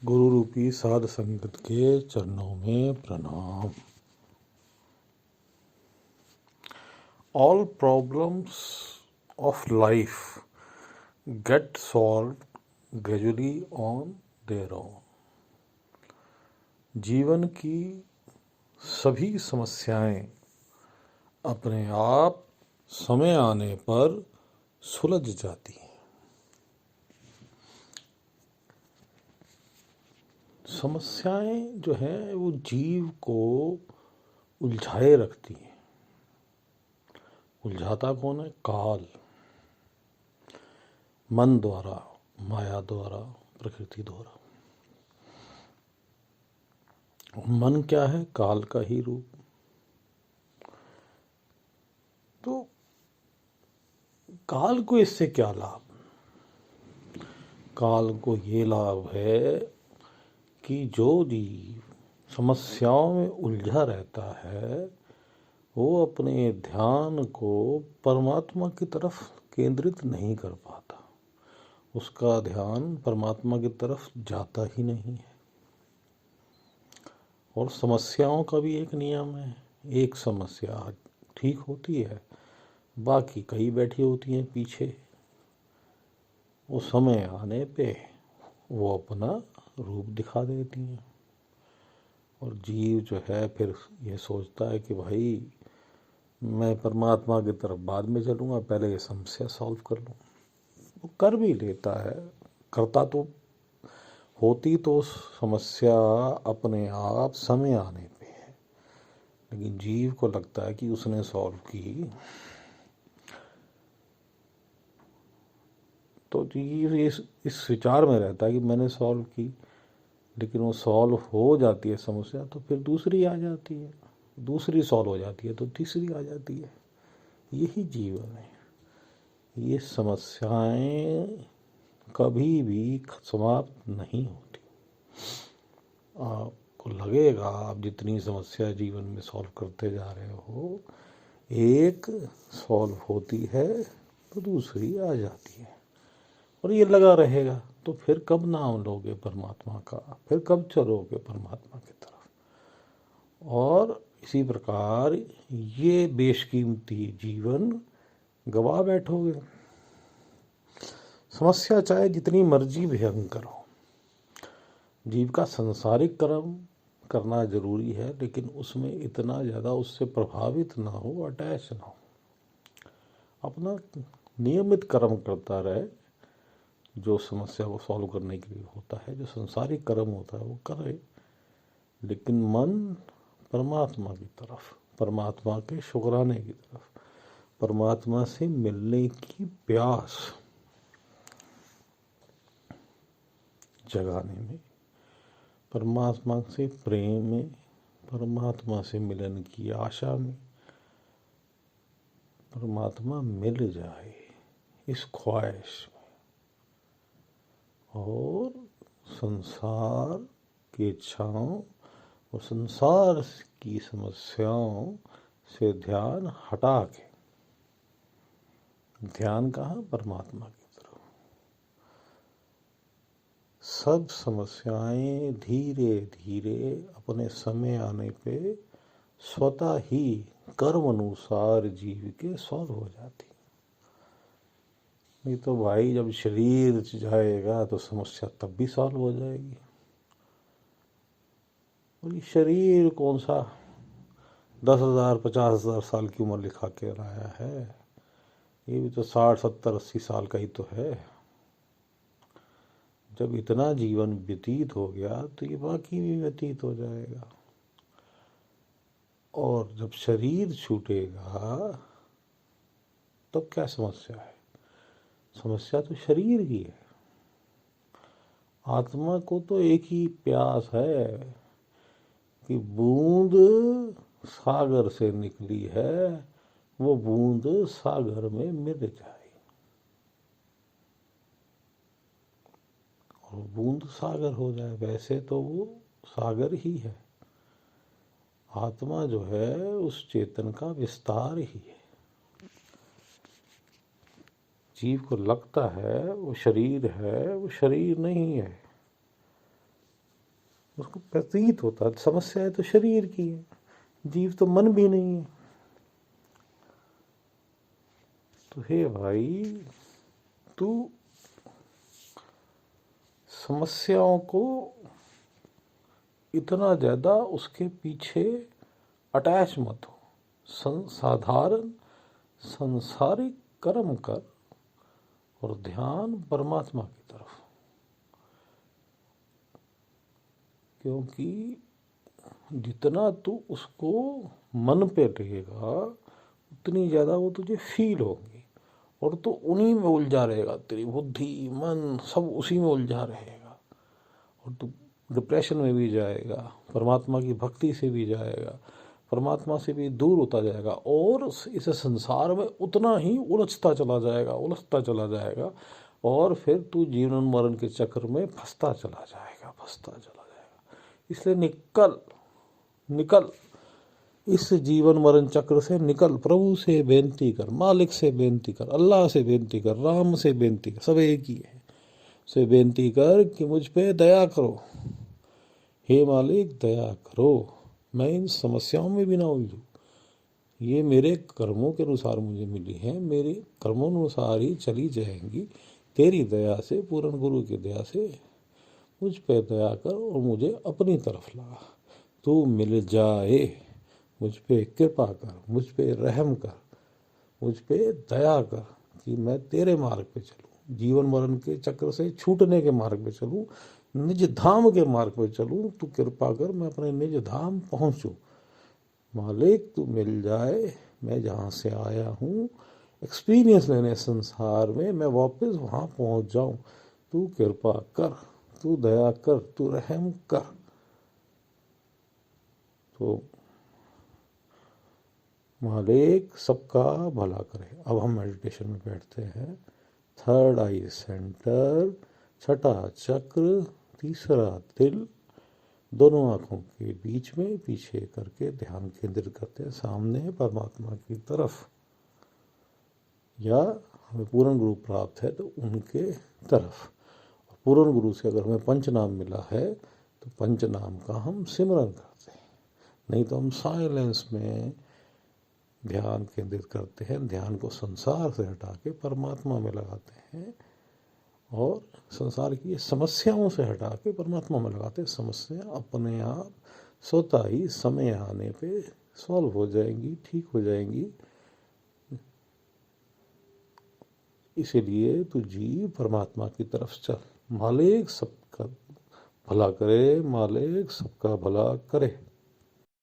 गुरु रूपी साध संगत के चरणों में प्रणाम। All problems of life get solved gradually on their own. जीवन की सभी समस्याएं अपने आप समय आने पर सुलझ जाती हैं। समस्याएं जो हैं वो जीव को उलझाए रखती हैं। उलझाता कौन है? काल, मन द्वारा, माया द्वारा, प्रकृति द्वारा। मन क्या है? काल का ही रूप। तो काल को इससे क्या लाभ? काल को ये लाभ है कि जो जीव समस्याओं में उलझा रहता है वो अपने ध्यान को परमात्मा की तरफ केंद्रित नहीं कर पाता। उसका ध्यान परमात्मा की तरफ जाता ही नहीं है। और समस्याओं का भी एक नियम है। एक समस्या ठीक होती है, बाकी कई बैठी होती हैं पीछे। वो समय आने पे वो अपना रूप दिखा देती हैं। और जीव जो है फिर ये सोचता है कि भाई मैं परमात्मा की तरफ बाद में चलूँगा, पहले ये समस्या सॉल्व कर लूँ। वो कर भी लेता है, करता तो होती तो समस्या अपने आप समय आने पे है, लेकिन जीव को लगता है कि उसने सॉल्व की। तो जीव इस विचार में रहता है कि मैंने सॉल्व की, लेकिन वो सॉल्व हो जाती है समस्या तो फिर दूसरी आ जाती है, दूसरी सॉल्व हो जाती है तो तीसरी आ जाती है। यही जीवन है। ये समस्याएं कभी भी समाप्त नहीं होती। आपको लगेगा आप जितनी समस्या जीवन में सॉल्व करते जा रहे हो, एक सॉल्व होती है तो दूसरी आ जाती है और ये लगा रहेगा। तो फिर कब नाम लोगे परमात्मा का? फिर कब चलोगे परमात्मा की तरफ? और इसी प्रकार ये बेशकीमती जीवन गवा बैठोगे। समस्या चाहे जितनी मर्जी भयंकर हो, जीव का सांसारिक कर्म करना जरूरी है, लेकिन उसमें इतना ज़्यादा उससे प्रभावित ना हो, अटैच ना हो। अपना नियमित कर्म करता रहे, जो समस्या को सॉल्व करने के लिए होता है, जो संसारिक कर्म होता है वो करे, लेकिन मन परमात्मा की तरफ, परमात्मा के शुक्राने की तरफ, परमात्मा से मिलने की प्यास जगाने में, परमात्मा से प्रेम में, परमात्मा से मिलन की आशा में, परमात्मा मिल जाए इस ख्वाहिश में, और संसार की इच्छाओं और संसार की समस्याओं से ध्यान हटा के, ध्यान कहाँ? परमात्मा की तरफ। सब समस्याएं धीरे धीरे अपने समय आने पे स्वतः ही कर्म अनुसार जीव के सॉल्व हो जाती। नहीं तो भाई जब शरीर जाएगा तो समस्या तब भी सॉल्व हो जाएगी। और ये शरीर कौन सा 10,000 50,000 साल की उम्र लिखा के लाया है? ये भी तो 60 70 80 साल का ही तो है। जब इतना जीवन व्यतीत हो गया तो ये बाकी भी व्यतीत हो जाएगा। और जब शरीर छूटेगा तब क्या समस्या है? समस्या तो शरीर की है। आत्मा को तो एक ही प्यास है कि बूंद सागर से निकली है, वो बूंद सागर में मिल जाए। और बूंद सागर हो जाए। वैसे तो वो सागर ही है। आत्मा जो है उस चेतन का विस्तार ही है। जीव को लगता है वो शरीर है, वो शरीर नहीं है। उसको प्रतीत होता है समस्या है तो शरीर की है, जीव तो मन भी नहीं है। तो हे भाई, तू समस्याओं को इतना ज़्यादा उसके पीछे अटैच मत हो। साधारण संसारिक कर्म कर और ध्यान परमात्मा की तरफ, क्योंकि जितना तू उसको मन पे रहेगा उतनी ज़्यादा वो तुझे फील होगी, और तो उन्हीं में उलझा रहेगा, तेरी बुद्धि मन सब उसी में उलझा रहेगा, और तू डिप्रेशन में भी जाएगा, परमात्मा की भक्ति से भी जाएगा, परमात्मा से भी दूर होता जाएगा, और इस संसार में उतना ही उलझता चला जाएगा, और फिर तू जीवन मरण के चक्र में फंसता चला जाएगा। इसलिए निकल इस जीवन मरण चक्र से निकल। प्रभु से बेनती कर, मालिक से बेनती कर, अल्लाह से बेनती कर, राम से बेनती कर, सब एक ही है, से बेनती कर कि मुझ पे दया करो, हे मालिक दया करो, मैं इन समस्याओं में भी ना उलझूँ, ये मेरे कर्मों के अनुसार मुझे मिली है, मेरे कर्मों अनुसार ही चली जाएंगी, तेरी दया से, पूर्ण गुरु की दया से मुझ पे दया कर और मुझे अपनी तरफ ला, तू मिल जाए, मुझ पे कृपा कर, मुझ पे रहम कर, मुझ पे दया कर कि मैं तेरे मार्ग पे चलूँ, जीवन मरण के चक्र से छूटने के मार्ग पे चलूँ, निज धाम के मार्ग पे चलूँ, तू कृपा कर मैं अपने निज धाम पहुँचूँ। मालिक तू मिल जाए, मैं जहाँ से आया हूँ एक्सपीरियंस लेने संसार में, मैं वापस वहाँ पहुँच जाऊँ, तू कृपा कर, तू दया कर, तू रहम कर। तो मालिक सबका भला करे। अब हम मेडिटेशन में बैठते हैं। थर्ड आई सेंटर, छठा चक्र, तीसरा दिल, दोनों आँखों के बीच में पीछे करके ध्यान केंद्रित करते हैं सामने परमात्मा की तरफ, या हमें पूर्ण गुरु प्राप्त है तो उनके तरफ। पूर्ण गुरु से अगर हमें पंचनाम मिला है तो पंचनाम का हम सिमरन करते हैं, नहीं तो हम साइलेंस में ध्यान केंद्रित करते हैं, ध्यान को संसार से हटा के परमात्मा में लगाते हैं, और संसार की समस्याओं से हटा के परमात्मा में लगाते हैं। समस्या अपने आप स्वतः ही समय आने पे सॉल्व हो जाएंगी, ठीक हो जाएंगी। इसीलिए तू जीव परमात्मा की तरफ चल, मालिक सबका भला करे, मालिक सबका भला करे।